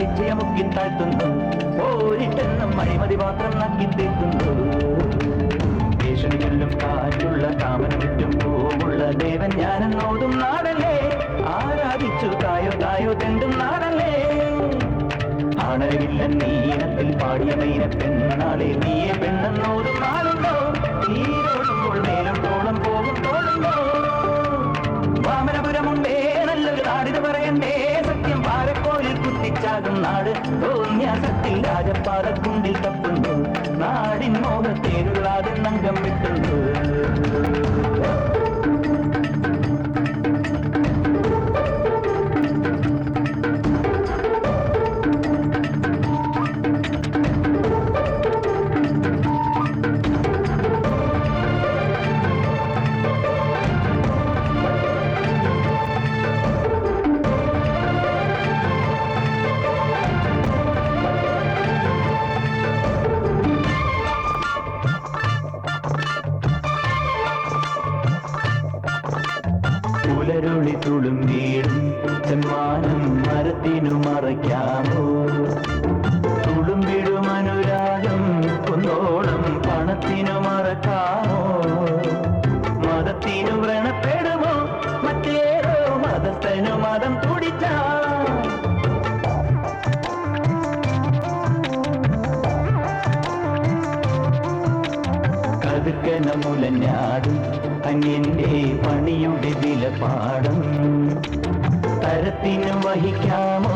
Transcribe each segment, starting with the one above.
പിച്ചയമുക്കിത്താഴ്ത്തുന്നു, പോരിട്ടെന്നും അഴിമതി പാത്രം നക്കിത്തേക്കുന്നു. ഭീഷണി ചൊല്ലും കാറ്റുള്ള കാമനമിറ്റും പൂവുള്ള ദേവൻ ഞാനെന്നോതും നാടല്ലേ, ആരാധിച്ചു തായോ തായോ തെണ്ടും നാടല്ലേ. ആണരവില്ല നീനത്തിൽ പാടിയ മൈന പെണ്ണാളെ, നീയെ പെണ്ണെന്നോതും നാളുണ്ടോ, നീരോടുമ്പോൾ മേലോട്ടോളം പോകും തോളുണ്ടോ. വാമനപുരമുണ്ടേ നല്ലൊരു നാടിത് പറയണ്ടേ, സത്യം പാരക്കോലിൽ കുത്തിച്ചാകും നാട്. തോന്യാസത്തിൽ രാജപ്പാറക്കുണ്ടിൽ തപ്പുന്നു, നാടിൻ മോഹത്തേരുള്ളാതെ നങ്കം വിട്ടുന്നു. പുലരുളി തുളുമ്പീടും ചെമ്മാനം മരത്തിനു മറയ്ക്കാമോ, തുളുമ്പിടും അനുരാഗം കുന്നോളം പണത്തിനു മറക്കാമോ. മതത്തിനു വ്രണപ്പെടുമോ മറ്റേതോ മതസ്ഥനു മതം തുടിച്ചാ. കതുക്കന മുലഞ്ഞാടും അന്യന്റെ പണിയുടെ വിലപാടം, തരത്തിനു വഹിക്കാമോ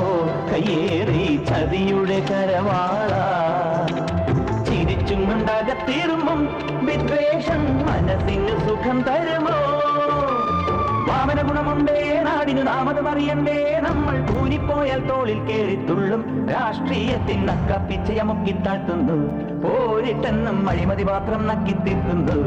കയ്യേറി ചതിയുടെ കരവാള. ചിരിച്ചും കൊണ്ടകത്തിരുമ്പും വിദ്വേഷം മനസ്സിന് സുഖം തരുമോ. വാമന ഗുണമുണ്ടേ നാടിനു നാമത് അറിയണ്ടേ, നമ്മൾ കൂനിപ്പോയാൽ തോളിൽ കേറിത്തുള്ളും. രാഷ്ട്രീയത്തിൻ നക്കപ്പിച്ചയമുക്കിത്താഴ്ത്തുന്നു, പോരിട്ടെന്നും അഴിമതി പാത്രം നക്കിത്തിർക്കുന്നു.